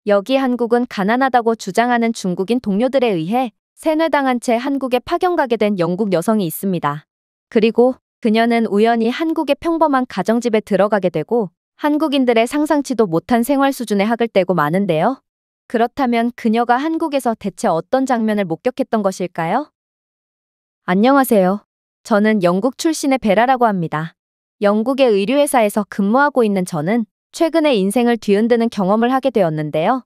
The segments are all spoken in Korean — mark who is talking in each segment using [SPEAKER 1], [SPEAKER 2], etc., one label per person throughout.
[SPEAKER 1] 여기 한국은 가난하다고 주장하는 중국인 동료들에 의해 세뇌당한 채 한국에 파견 가게 된 영국 여성이 있습니다. 그리고 그녀는 우연히 한국의 평범한 가정집에 들어가게 되고 한국인들의 상상치도 못한 생활 수준의 학을 떼고 마는데요. 그렇다면 그녀가 한국에서 대체 어떤 장면을 목격했던 것일까요? 안녕하세요. 저는 영국 출신의 베라라고 합니다. 영국의 의류회사에서 근무하고 있는 저는 최근에 인생을 뒤흔드는 경험을 하게 되었는데요.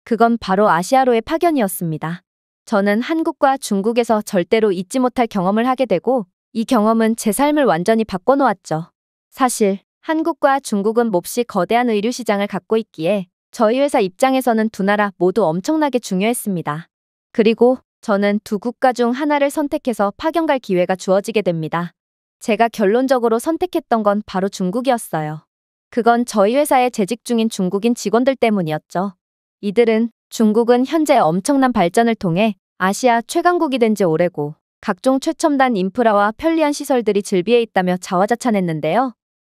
[SPEAKER 1] 그건 바로 아시아로의 파견이었습니다. 저는 한국과 중국에서 절대로 잊지 못할 경험을 하게 되고 이 경험은 제 삶을 완전히 바꿔놓았죠. 사실 한국과 중국은 몹시 거대한 의류 시장을 갖고 있기에 저희 회사 입장에서는 두 나라 모두 엄청나게 중요했습니다. 그리고 저는 두 국가 중 하나를 선택해서 파견 갈 기회가 주어지게 됩니다. 제가 결론적으로 선택했던 건 바로 중국이었어요. 그건 저희 회사에 재직 중인 중국인 직원들 때문이었죠. 이들은 중국은 현재 엄청난 발전을 통해 아시아 최강국이 된 지 오래고 각종 최첨단 인프라와 편리한 시설들이 즐비해 있다며 자화자찬했는데요.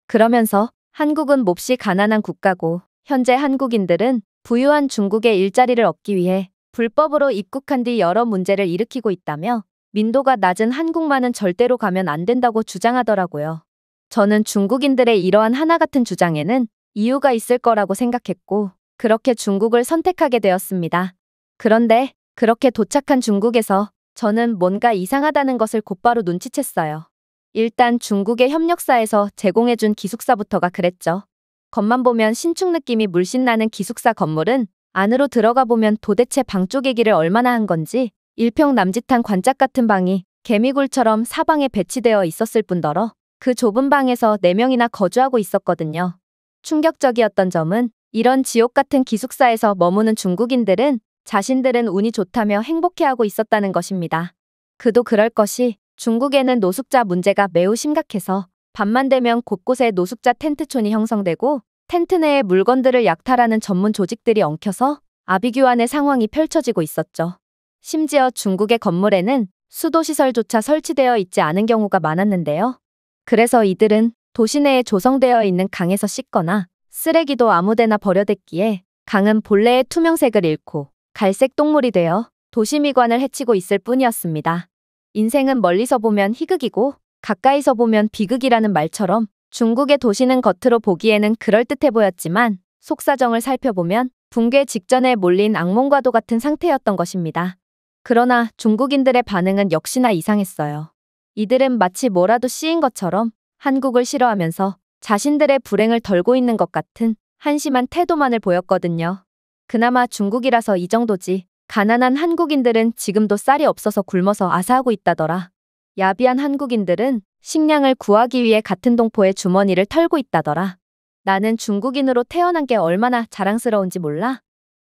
[SPEAKER 1] 그러면서 한국은 몹시 가난한 국가고 현재 한국인들은 부유한 중국의 일자리를 얻기 위해 불법으로 입국한 뒤 여러 문제를 일으키고 있다며 민도가 낮은 한국만은 절대로 가면 안 된다고 주장하더라고요. 저는 중국인들의 이러한 하나같은 주장에는 이유가 있을 거라고 생각했고 그렇게 중국을 선택하게 되었습니다. 그런데 그렇게 도착한 중국에서 저는 뭔가 이상하다는 것을 곧바로 눈치챘어요. 일단 중국의 협력사에서 제공해준 기숙사부터가 그랬죠. 겉만 보면 신축 느낌이 물씬 나는 기숙사 건물은 안으로 들어가 보면 도대체 방 쪼개기를 얼마나 한 건지 일평남짓한 관짝 같은 방이 개미굴처럼 사방에 배치되어 있었을 뿐더러 그 좁은 방에서 4명이나 거주하고 있었거든요. 충격적이었던 점은 이런 지옥 같은 기숙사에서 머무는 중국인들은 자신들은 운이 좋다며 행복해하고 있었다는 것입니다. 그도 그럴 것이 중국에는 노숙자 문제가 매우 심각해서 밤만 되면 곳곳에 노숙자 텐트촌이 형성되고 텐트 내에 물건들을 약탈하는 전문 조직들이 엉켜서 아비규환의 상황이 펼쳐지고 있었죠. 심지어 중국의 건물에는 수도시설조차 설치되어 있지 않은 경우가 많았는데요. 그래서 이들은 도시 내에 조성되어 있는 강에서 씻거나 쓰레기도 아무데나 버려댔기에 강은 본래의 투명색을 잃고 갈색 똥물이 되어 도시 미관을 해치고 있을 뿐이었습니다. 인생은 멀리서 보면 희극이고 가까이서 보면 비극이라는 말처럼 중국의 도시는 겉으로 보기에는 그럴듯해 보였지만 속사정을 살펴보면 붕괴 직전에 몰린 악몽과도 같은 상태였던 것입니다. 그러나 중국인들의 반응은 역시나 이상했어요. 이들은 마치 뭐라도 씌인 것처럼 한국을 싫어하면서 자신들의 불행을 덜고 있는 것 같은 한심한 태도만을 보였거든요. 그나마 중국이라서 이 정도지 가난한 한국인들은 지금도 쌀이 없어서 굶어서 아사하고 있다더라. 야비한 한국인들은 식량을 구하기 위해 같은 동포의 주머니를 털고 있다더라. 나는 중국인으로 태어난 게 얼마나 자랑스러운지 몰라?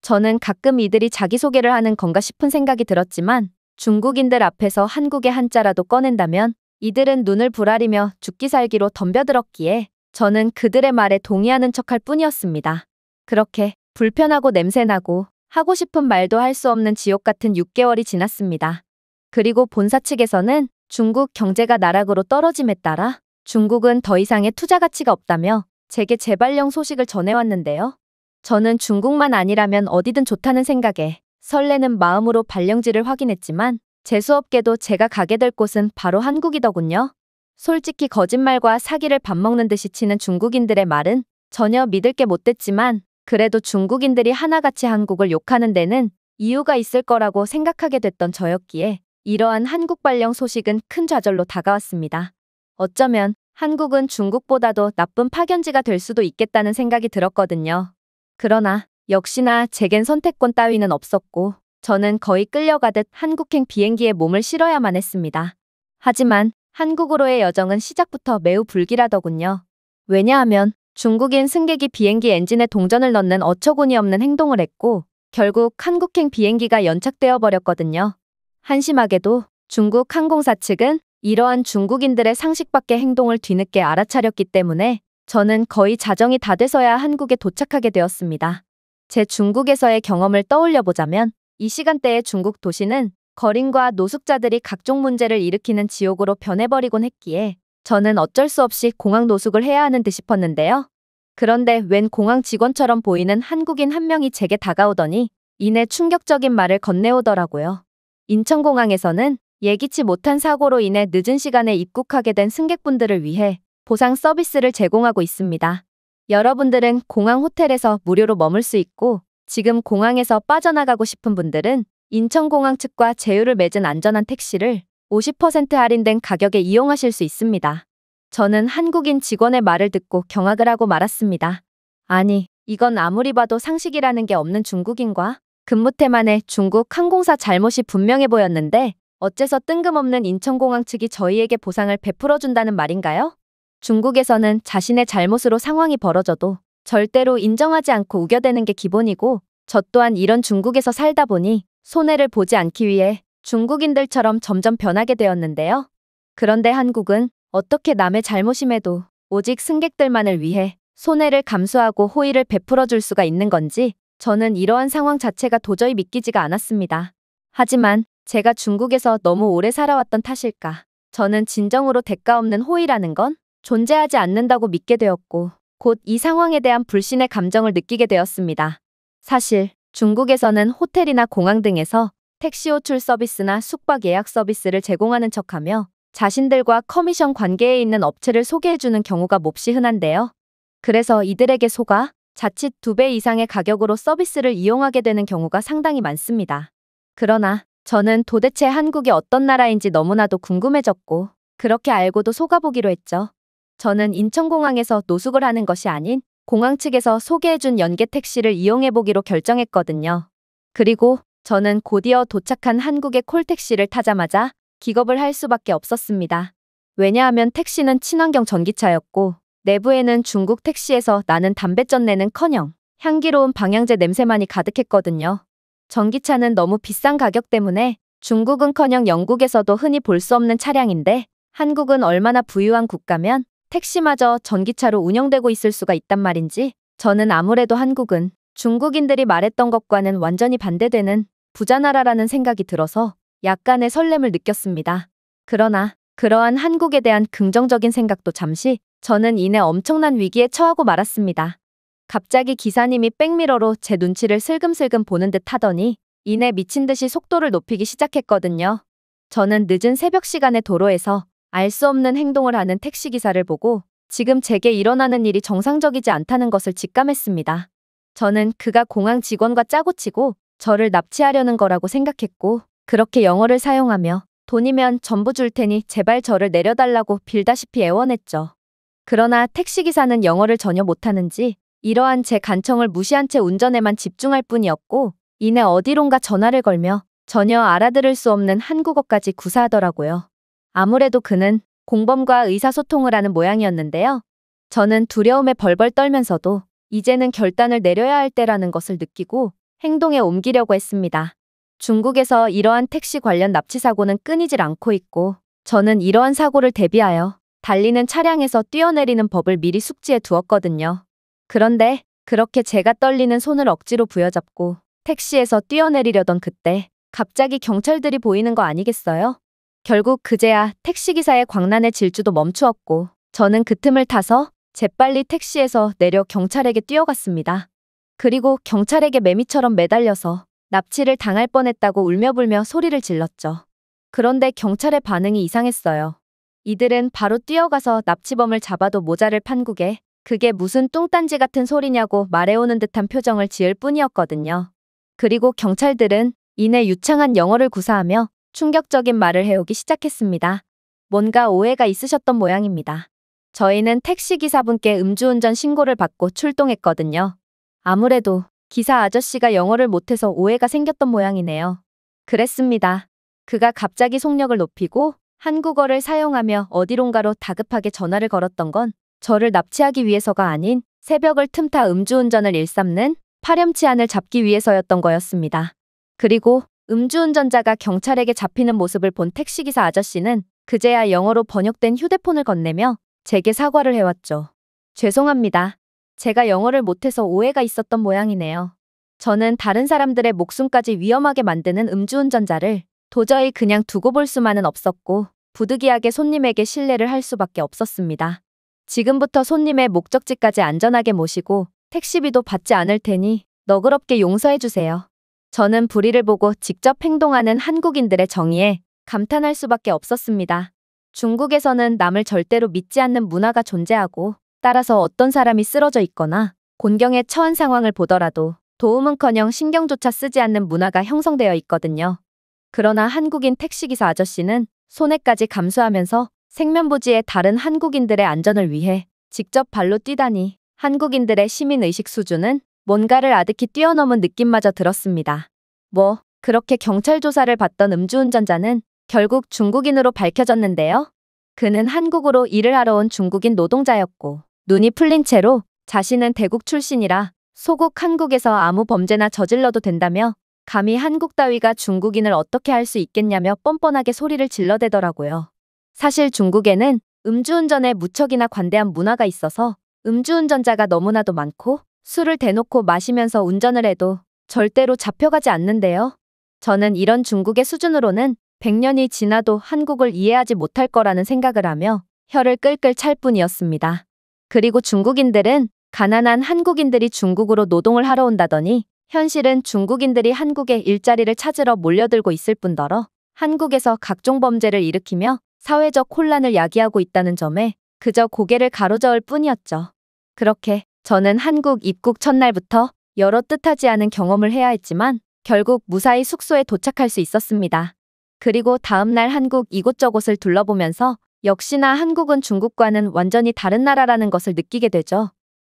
[SPEAKER 1] 저는 가끔 이들이 자기소개를 하는 건가 싶은 생각이 들었지만 중국인들 앞에서 한국의 한자라도 꺼낸다면 이들은 눈을 부라리며 죽기 살기로 덤벼들었기에 저는 그들의 말에 동의하는 척할 뿐이었습니다. 그렇게 불편하고 냄새나고 하고 싶은 말도 할 수 없는 지옥 같은 6개월이 지났습니다. 그리고 본사 측에서는 중국 경제가 나락으로 떨어짐에 따라 중국은 더 이상의 투자 가치가 없다며 제게 재발령 소식을 전해왔는데요. 저는 중국만 아니라면 어디든 좋다는 생각에 설레는 마음으로 발령지를 확인했지만 재수없게도 제가 가게 될 곳은 바로 한국이더군요. 솔직히 거짓말과 사기를 밥 먹는 듯이 치는 중국인들의 말은 전혀 믿을 게 못 됐지만 그래도 중국인들이 하나같이 한국을 욕하는 데는 이유가 있을 거라고 생각하게 됐던 저였기에 이러한 한국 발령 소식은 큰 좌절로 다가왔습니다. 어쩌면 한국은 중국보다도 나쁜 파견지가 될 수도 있겠다는 생각이 들었거든요. 그러나 역시나 제겐 선택권 따위는 없었고 저는 거의 끌려가듯 한국행 비행기에 몸을 실어야만 했습니다. 하지만 한국으로의 여정은 시작부터 매우 불길하더군요. 왜냐하면 중국인 승객이 비행기 엔진에 동전을 넣는 어처구니 없는 행동을 했고 결국 한국행 비행기가 연착되어 버렸거든요. 한심하게도 중국 항공사 측은 이러한 중국인들의 상식 밖의 행동을 뒤늦게 알아차렸기 때문에 저는 거의 자정이 다 돼서야 한국에 도착하게 되었습니다. 제 중국에서의 경험을 떠올려 보자면 이 시간대의 중국 도시는 거린과 노숙자들이 각종 문제를 일으키는 지옥으로 변해버리곤 했기에 저는 어쩔 수 없이 공항 노숙을 해야 하는 듯 싶었는데요. 그런데 웬 공항 직원처럼 보이는 한국인 한 명이 제게 다가오더니 이내 충격적인 말을 건네오더라고요. 인천공항에서는 예기치 못한 사고로 인해 늦은 시간에 입국하게 된 승객분들을 위해 보상 서비스를 제공하고 있습니다. 여러분들은 공항 호텔에서 무료로 머물 수 있고 지금 공항에서 빠져나가고 싶은 분들은 인천공항 측과 제휴를 맺은 안전한 택시를 50% 할인된 가격에 이용하실 수 있습니다. 저는 한국인 직원의 말을 듣고 경악을 하고 말았습니다. 아니, 이건 아무리 봐도 상식이라는 게 없는 중국인과 근무 태만의 중국 항공사 잘못이 분명해 보였는데 어째서 뜬금없는 인천공항 측이 저희에게 보상을 베풀어준다는 말인가요? 중국에서는 자신의 잘못으로 상황이 벌어져도 절대로 인정하지 않고 우겨대는 게 기본이고 저 또한 이런 중국에서 살다 보니 손해를 보지 않기 위해 중국인들처럼 점점 변하게 되었는데요. 그런데 한국은 어떻게 남의 잘못임에도 오직 승객들만을 위해 손해를 감수하고 호의를 베풀어 줄 수가 있는 건지 저는 이러한 상황 자체가 도저히 믿기지가 않았습니다. 하지만 제가 중국에서 너무 오래 살아왔던 탓일까? 저는 진정으로 대가 없는 호의라는 건 존재하지 않는다고 믿게 되었고 곧 이 상황에 대한 불신의 감정을 느끼게 되었습니다. 사실 중국에서는 호텔이나 공항 등에서 택시 호출 서비스나 숙박 예약 서비스를 제공하는 척하며 자신들과 커미션 관계에 있는 업체를 소개해주는 경우가 몹시 흔한데요. 그래서 이들에게 속아 자칫 2배 이상의 가격으로 서비스를 이용하게 되는 경우가 상당히 많습니다. 그러나 저는 도대체 한국이 어떤 나라인지 너무나도 궁금해졌고 그렇게 알고도 속아보기로 했죠. 저는 인천공항에서 노숙을 하는 것이 아닌 공항 측에서 소개해준 연계 택시를 이용해보기로 결정했거든요. 그리고 저는 곧이어 도착한 한국의 콜택시를 타자마자 기겁을 할 수밖에 없었습니다. 왜냐하면 택시는 친환경 전기차였고 내부에는 중국 택시에서 나는 담뱃전 내는커녕 향기로운 방향제 냄새만이 가득했거든요. 전기차는 너무 비싼 가격 때문에 중국은커녕 영국에서도 흔히 볼 수 없는 차량인데 한국은 얼마나 부유한 국가면 택시마저 전기차로 운영되고 있을 수가 있단 말인지 저는 아무래도 한국은 중국인들이 말했던 것과는 완전히 반대되는 부자 나라라는 생각이 들어서 약간의 설렘을 느꼈습니다. 그러나 그러한 한국에 대한 긍정적인 생각도 잠시 저는 이내 엄청난 위기에 처하고 말았습니다. 갑자기 기사님이 백미러로 제 눈치를 슬금슬금 보는 듯 하더니 이내 미친 듯이 속도를 높이기 시작했거든요. 저는 늦은 새벽 시간에 도로에서 알 수 없는 행동을 하는 택시기사를 보고 지금 제게 일어나는 일이 정상적이지 않다는 것을 직감했습니다. 저는 그가 공항 직원과 짜고 치고 저를 납치하려는 거라고 생각했고 그렇게 영어를 사용하며 돈이면 전부 줄 테니 제발 저를 내려달라고 빌다시피 애원했죠. 그러나 택시기사는 영어를 전혀 못하는지 이러한 제 간청을 무시한 채 운전에만 집중할 뿐이었고 이내 어디론가 전화를 걸며 전혀 알아들을 수 없는 한국어까지 구사하더라고요. 아무래도 그는 공범과 의사소통을 하는 모양이었는데요. 저는 두려움에 벌벌 떨면서도 이제는 결단을 내려야 할 때라는 것을 느끼고 행동에 옮기려고 했습니다. 중국에서 이러한 택시 관련 납치 사고는 끊이질 않고 있고 저는 이러한 사고를 대비하여 달리는 차량에서 뛰어내리는 법을 미리 숙지해 두었거든요. 그런데 그렇게 제가 떨리는 손을 억지로 부여잡고 택시에서 뛰어내리려던 그때 갑자기 경찰들이 보이는 거 아니겠어요? 결국 그제야 택시기사의 광란의 질주도 멈추었고 저는 그 틈을 타서 재빨리 택시에서 내려 경찰에게 뛰어갔습니다. 그리고 경찰에게 매미처럼 매달려서 납치를 당할 뻔했다고 울며불며 소리를 질렀죠. 그런데 경찰의 반응이 이상했어요. 이들은 바로 뛰어가서 납치범을 잡아도 모자를 판국에 그게 무슨 뚱딴지 같은 소리냐고 말해오는 듯한 표정을 지을 뿐이었거든요. 그리고 경찰들은 이내 유창한 영어를 구사하며 충격적인 말을 해오기 시작했습니다. 뭔가 오해가 있으셨던 모양입니다. 저희는 택시기사분께 음주운전 신고를 받고 출동했거든요. 아무래도 기사 아저씨가 영어를 못해서 오해가 생겼던 모양이네요. 그랬습니다. 그가 갑자기 속력을 높이고 한국어를 사용하며 어디론가로 다급하게 전화를 걸었던 건 저를 납치하기 위해서가 아닌 새벽을 틈타 음주운전을 일삼는 파렴치한을 잡기 위해서였던 거였습니다. 그리고 음주운전자가 경찰에게 잡히는 모습을 본 택시기사 아저씨는 그제야 영어로 번역된 휴대폰을 건네며 제게 사과를 해왔죠. 죄송합니다. 제가 영어를 못해서 오해가 있었던 모양이네요. 저는 다른 사람들의 목숨까지 위험하게 만드는 음주운전자를 도저히 그냥 두고 볼 수만은 없었고 부득이하게 손님에게 실례를 할 수밖에 없었습니다. 지금부터 손님의 목적지까지 안전하게 모시고 택시비도 받지 않을 테니 너그럽게 용서해 주세요. 저는 불의를 보고 직접 행동하는 한국인들의 정의에 감탄할 수밖에 없었습니다. 중국에서는 남을 절대로 믿지 않는 문화가 존재하고, 따라서 어떤 사람이 쓰러져 있거나 곤경에 처한 상황을 보더라도 도움은커녕 신경조차 쓰지 않는 문화가 형성되어 있거든요. 그러나 한국인 택시기사 아저씨는 손해까지 감수하면서 생면부지의 다른 한국인들의 안전을 위해 직접 발로 뛰다니 한국인들의 시민의식 수준은 뭔가를 아득히 뛰어넘은 느낌마저 들었습니다. 그렇게 경찰 조사를 받던 음주운전자는 결국 중국인으로 밝혀졌는데요. 그는 한국으로 일을 하러 온 중국인 노동자였고, 눈이 풀린 채로 자신은 대국 출신이라 소국 한국에서 아무 범죄나 저질러도 된다며 감히 한국 따위가 중국인을 어떻게 할 수 있겠냐며 뻔뻔하게 소리를 질러대더라고요. 사실 중국에는 음주운전에 무척이나 관대한 문화가 있어서 음주운전자가 너무나도 많고, 술을 대놓고 마시면서 운전을 해도 절대로 잡혀가지 않는데요. 저는 이런 중국의 수준으로는 100년이 지나도 한국을 이해하지 못할 거라는 생각을 하며 혀를 끌끌 찰 뿐이었습니다. 그리고 중국인들은 가난한 한국인들이 중국으로 노동을 하러 온다더니 현실은 중국인들이 한국에 일자리를 찾으러 몰려들고 있을 뿐더러 한국에서 각종 범죄를 일으키며 사회적 혼란을 야기하고 있다는 점에 그저 고개를 가로저을 뿐이었죠. 그렇게 저는 한국 입국 첫날부터 여러 뜻하지 않은 경험을 해야 했지만 결국 무사히 숙소에 도착할 수 있었습니다. 그리고 다음날 한국 이곳저곳을 둘러보면서 역시나 한국은 중국과는 완전히 다른 나라라는 것을 느끼게 되죠.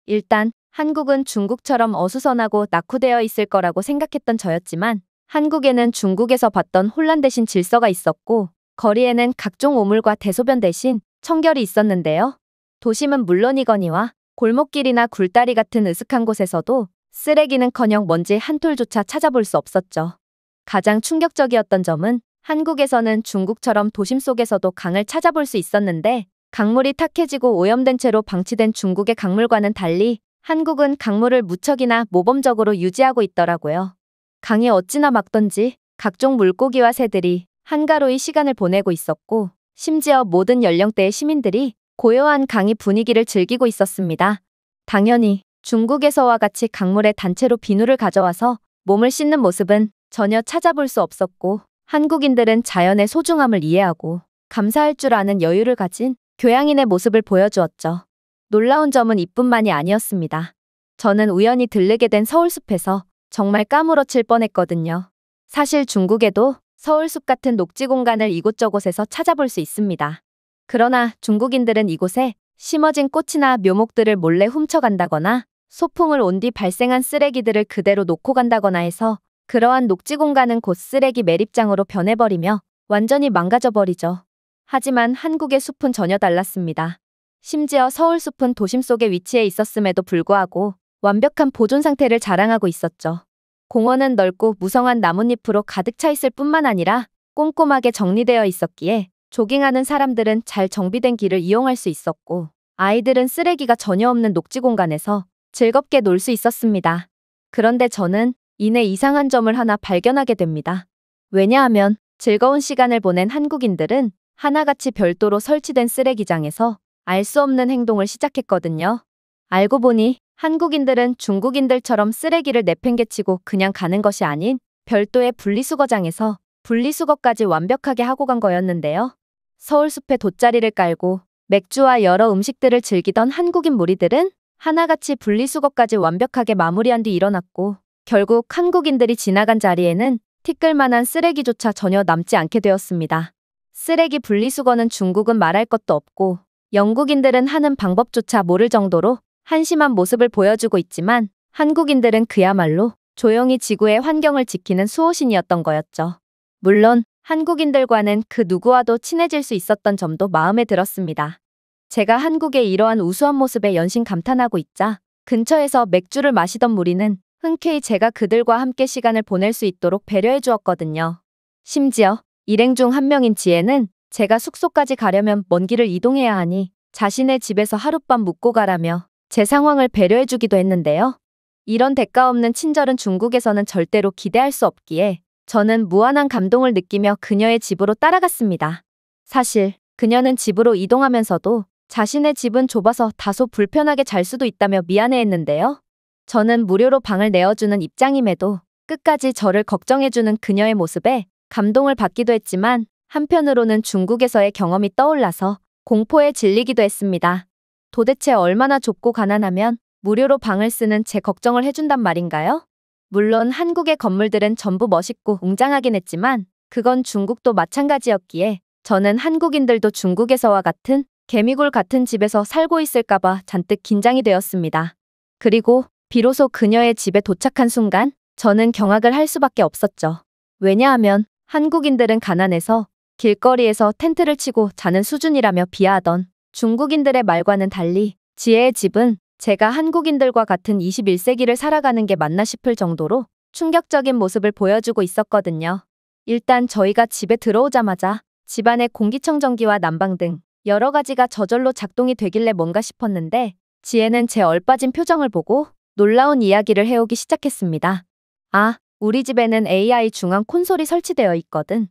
[SPEAKER 1] 일단 한국은 중국처럼 어수선하고 낙후되어 있을 거라고 생각했던 저였지만 한국에는 중국에서 봤던 혼란 대신 질서가 있었고, 거리에는 각종 오물과 대소변 대신 청결이 있었는데요. 도심은 물론이거니와 골목길이나 굴다리 같은 으슥한 곳에서도 쓰레기는커녕 먼지 한 톨조차 찾아볼 수 없었죠. 가장 충격적이었던 점은 한국에서는 중국처럼 도심 속에서도 강을 찾아볼 수 있었는데, 강물이 탁해지고 오염된 채로 방치된 중국의 강물과는 달리 한국은 강물을 무척이나 모범적으로 유지하고 있더라고요. 강이 어찌나 맑던지 각종 물고기와 새들이 한가로이 시간을 보내고 있었고, 심지어 모든 연령대의 시민들이 고요한 강의 분위기를 즐기고 있었습니다. 당연히 중국에서와 같이 강물에 단체로 비누를 가져와서 몸을 씻는 모습은 전혀 찾아볼 수 없었고, 한국인들은 자연의 소중함을 이해하고 감사할 줄 아는 여유를 가진 교양인의 모습을 보여주었죠. 놀라운 점은 이뿐만이 아니었습니다. 저는 우연히 들르게 된 서울숲에서 정말 까무러칠 뻔했거든요. 사실 중국에도 서울숲 같은 녹지 공간을 이곳저곳에서 찾아볼 수 있습니다. 그러나 중국인들은 이곳에 심어진 꽃이나 묘목들을 몰래 훔쳐간다거나 소풍을 온 뒤 발생한 쓰레기들을 그대로 놓고 간다거나 해서 그러한 녹지 공간은 곧 쓰레기 매립장으로 변해버리며 완전히 망가져버리죠. 하지만 한국의 숲은 전혀 달랐습니다. 심지어 서울숲은 도심 속에 위치해 있었음에도 불구하고 완벽한 보존 상태를 자랑하고 있었죠. 공원은 넓고 무성한 나뭇잎으로 가득 차 있을 뿐만 아니라 꼼꼼하게 정리되어 있었기에 조깅하는 사람들은 잘 정비된 길을 이용할 수 있었고, 아이들은 쓰레기가 전혀 없는 녹지 공간에서 즐겁게 놀 수 있었습니다. 그런데 저는 이내 이상한 점을 하나 발견하게 됩니다. 왜냐하면 즐거운 시간을 보낸 한국인들은 하나같이 별도로 설치된 쓰레기장에서 알 수 없는 행동을 시작했거든요. 알고 보니 한국인들은 중국인들처럼 쓰레기를 내팽개치고 그냥 가는 것이 아닌 별도의 분리수거장에서 분리수거까지 완벽하게 하고 간 거였는데요. 서울숲에 돗자리를 깔고 맥주와 여러 음식들을 즐기던 한국인 무리들은 하나같이 분리수거까지 완벽하게 마무리한 뒤 일어났고, 결국 한국인들이 지나간 자리에는 티끌만한 쓰레기조차 전혀 남지 않게 되었습니다. 쓰레기 분리수거는 중국은 말할 것도 없고 영국인들은 하는 방법조차 모를 정도로 한심한 모습을 보여주고 있지만 한국인들은 그야말로 조용히 지구의 환경을 지키는 수호신이었던 거였죠. 물론 한국인들과는 그 누구와도 친해질 수 있었던 점도 마음에 들었습니다. 제가 한국의 이러한 우수한 모습에 연신 감탄하고 있자 근처에서 맥주를 마시던 무리는 흔쾌히 제가 그들과 함께 시간을 보낼 수 있도록 배려해 주었거든요. 심지어 일행 중 한 명인 지혜는 제가 숙소까지 가려면 먼 길을 이동해야 하니 자신의 집에서 하룻밤 묵고 가라며 제 상황을 배려해 주기도 했는데요. 이런 대가 없는 친절은 중국에서는 절대로 기대할 수 없기에 저는 무한한 감동을 느끼며 그녀의 집으로 따라갔습니다. 사실 그녀는 집으로 이동하면서도 자신의 집은 좁아서 다소 불편하게 잘 수도 있다며 미안해했는데요. 저는 무료로 방을 내어주는 입장임에도 끝까지 저를 걱정해주는 그녀의 모습에 감동을 받기도 했지만 한편으로는 중국에서의 경험이 떠올라서 공포에 질리기도 했습니다. 도대체 얼마나 좁고 가난하면 무료로 방을 쓰는 제 걱정을 해준단 말인가요? 물론 한국의 건물들은 전부 멋있고 웅장하긴 했지만 그건 중국도 마찬가지였기에 저는 한국인들도 중국에서와 같은 개미굴 같은 집에서 살고 있을까봐 잔뜩 긴장이 되었습니다. 그리고 비로소 그녀의 집에 도착한 순간 저는 경악을 할 수밖에 없었죠. 왜냐하면 한국인들은 가난해서 길거리에서 텐트를 치고 자는 수준이라며 비하하던 중국인들의 말과는 달리 지혜의 집은 제가 한국인들과 같은 21세기를 살아가는 게 맞나 싶을 정도로 충격적인 모습을 보여주고 있었거든요. 일단 저희가 집에 들어오자마자 집안의 공기청정기와 난방 등 여러 가지가 저절로 작동이 되길래 뭔가 싶었는데 지혜는 제 얼빠진 표정을 보고 놀라운 이야기를 해오기 시작했습니다. 아, 우리 집에는 AI 중앙 콘솔이 설치되어 있거든.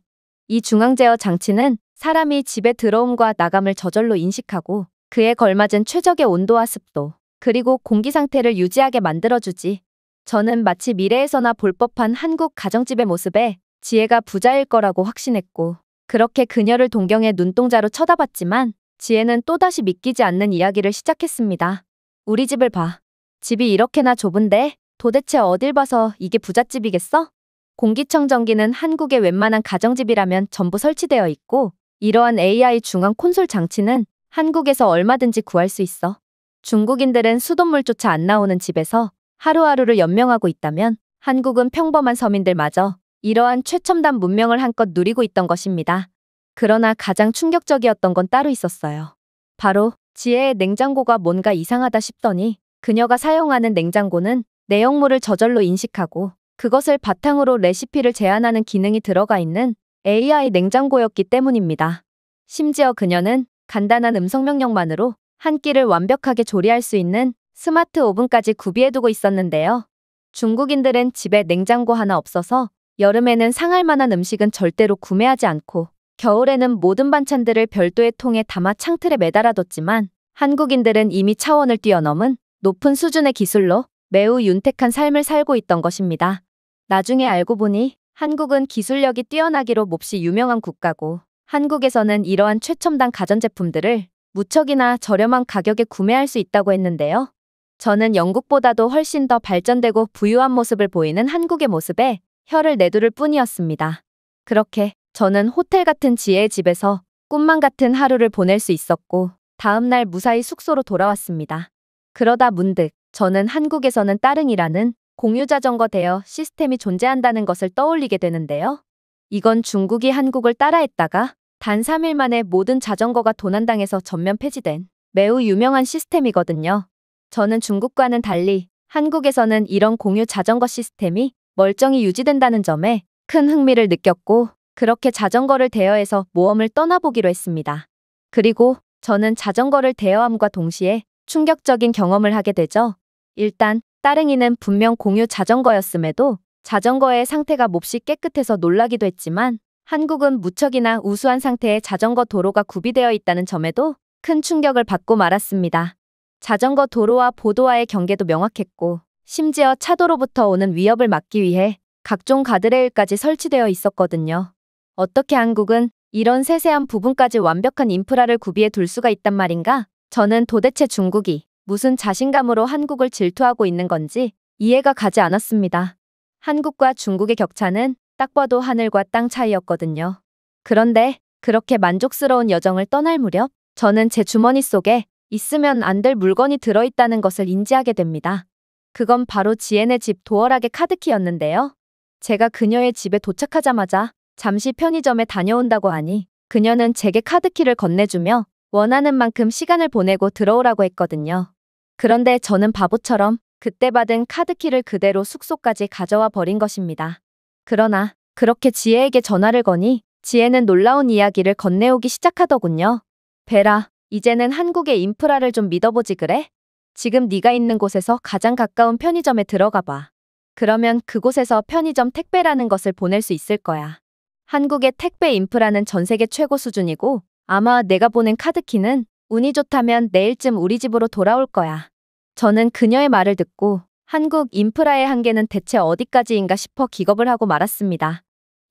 [SPEAKER 1] 이 중앙 제어 장치는 사람이 집에 들어옴과 나감을 저절로 인식하고 그에 걸맞은 최적의 온도와 습도, 그리고 공기 상태를 유지하게 만들어주지. 저는 마치 미래에서나 볼 법한 한국 가정집의 모습에 지혜가 부자일 거라고 확신했고 그렇게 그녀를 동경해 눈동자로 쳐다봤지만 지혜는 또다시 믿기지 않는 이야기를 시작했습니다. 우리 집을 봐. 집이 이렇게나 좁은데 도대체 어딜 봐서 이게 부잣집이겠어? 공기청정기는 한국의 웬만한 가정집이라면 전부 설치되어 있고 이러한 AI 중앙 콘솔 장치는 한국에서 얼마든지 구할 수 있어. 중국인들은 수돗물조차 안 나오는 집에서 하루하루를 연명하고 있다면 한국은 평범한 서민들마저 이러한 최첨단 문명을 한껏 누리고 있던 것입니다. 그러나 가장 충격적이었던 건 따로 있었어요. 바로 지혜의 냉장고가 뭔가 이상하다 싶더니 그녀가 사용하는 냉장고는 내용물을 저절로 인식하고 그것을 바탕으로 레시피를 제안하는 기능이 들어가 있는 AI 냉장고였기 때문입니다. 심지어 그녀는 간단한 음성 명령만으로 한 끼를 완벽하게 조리할 수 있는 스마트 오븐까지 구비해두고 있었는데요. 중국인들은 집에 냉장고 하나 없어서 여름에는 상할 만한 음식은 절대로 구매하지 않고 겨울에는 모든 반찬들을 별도의 통에 담아 창틀에 매달아뒀지만 한국인들은 이미 차원을 뛰어넘은 높은 수준의 기술로 매우 윤택한 삶을 살고 있던 것입니다. 나중에 알고 보니 한국은 기술력이 뛰어나기로 몹시 유명한 국가고 한국에서는 이러한 최첨단 가전제품들을 무척이나 저렴한 가격에 구매할 수 있다고 했는데요. 저는 영국보다도 훨씬 더 발전되고 부유한 모습을 보이는 한국의 모습에 혀를 내두를 뿐이었습니다. 그렇게 저는 호텔 같은 지혜의 집에서 꿈만 같은 하루를 보낼 수 있었고 다음날 무사히 숙소로 돌아왔습니다. 그러다 문득 저는 한국에서는 따릉이라는 공유자전거 대여 시스템이 존재한다는 것을 떠올리게 되는데요. 이건 중국이 한국을 따라했다가 단 3일 만에 모든 자전거가 도난당해서 전면 폐지된 매우 유명한 시스템이거든요. 저는 중국과는 달리 한국에서는 이런 공유 자전거 시스템이 멀쩡히 유지된다는 점에 큰 흥미를 느꼈고 그렇게 자전거를 대여해서 모험을 떠나보기로 했습니다. 그리고 저는 자전거를 대여함과 동시에 충격적인 경험을 하게 되죠. 일단 따릉이는 분명 공유 자전거였음에도 자전거의 상태가 몹시 깨끗해서 놀라기도 했지만 한국은 무척이나 우수한 상태의 자전거 도로가 구비되어 있다는 점에도 큰 충격을 받고 말았습니다. 자전거 도로와 보도와의 경계도 명확했고 심지어 차도로부터 오는 위협을 막기 위해 각종 가드레일까지 설치되어 있었거든요. 어떻게 한국은 이런 세세한 부분까지 완벽한 인프라를 구비해 둘 수가 있단 말인가? 저는 도대체 중국이 무슨 자신감으로 한국을 질투하고 있는 건지 이해가 가지 않았습니다. 한국과 중국의 격차는 딱 봐도 하늘과 땅 차이였거든요. 그런데 그렇게 만족스러운 여정을 떠날 무렵 저는 제 주머니 속에 있으면 안 될 물건이 들어있다는 것을 인지하게 됩니다. 그건 바로 지엔의 집 도어락의 카드키였는데요. 제가 그녀의 집에 도착하자마자 잠시 편의점에 다녀온다고 하니 그녀는 제게 카드키를 건네주며 원하는 만큼 시간을 보내고 들어오라고 했거든요. 그런데 저는 바보처럼 그때 받은 카드키를 그대로 숙소까지 가져와 버린 것입니다. 그러나 그렇게 지혜에게 전화를 거니 지혜는 놀라운 이야기를 건네오기 시작하더군요. 베라, 이제는 한국의 인프라를 좀 믿어보지 그래? 지금 네가 있는 곳에서 가장 가까운 편의점에 들어가 봐. 그러면 그곳에서 편의점 택배라는 것을 보낼 수 있을 거야. 한국의 택배 인프라는 전 세계 최고 수준이고 아마 내가 보낸 카드키는 운이 좋다면 내일쯤 우리 집으로 돌아올 거야. 저는 그녀의 말을 듣고 한국 인프라의 한계는 대체 어디까지인가 싶어 기겁을 하고 말았습니다.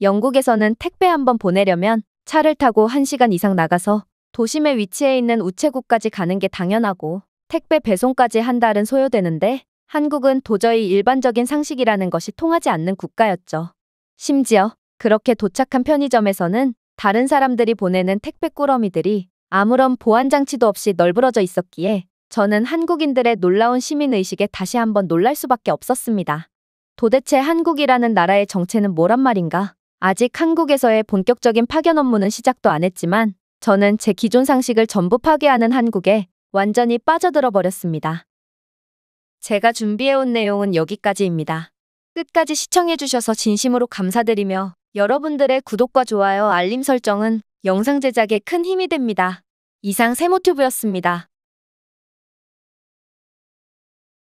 [SPEAKER 1] 영국에서는 택배 한 번 보내려면 차를 타고 1시간 이상 나가서 도심에 위치해 있는 우체국까지 가는 게 당연하고 택배 배송까지 한 달은 소요되는데 한국은 도저히 일반적인 상식이라는 것이 통하지 않는 국가였죠. 심지어 그렇게 도착한 편의점에서는 다른 사람들이 보내는 택배 꾸러미들이 아무런 보안 장치도 없이 널브러져 있었기에 저는 한국인들의 놀라운 시민의식에 다시 한번 놀랄 수밖에 없었습니다. 도대체 한국이라는 나라의 정체는 뭐란 말인가? 아직 한국에서의 본격적인 파견 업무는 시작도 안 했지만 저는 제 기존 상식을 전부 파괴하는 한국에 완전히 빠져들어 버렸습니다. 제가 준비해온 내용은 여기까지입니다. 끝까지 시청해주셔서 진심으로 감사드리며 여러분들의 구독과 좋아요, 알림 설정은 영상 제작에 큰 힘이 됩니다. 이상 세모튜브였습니다.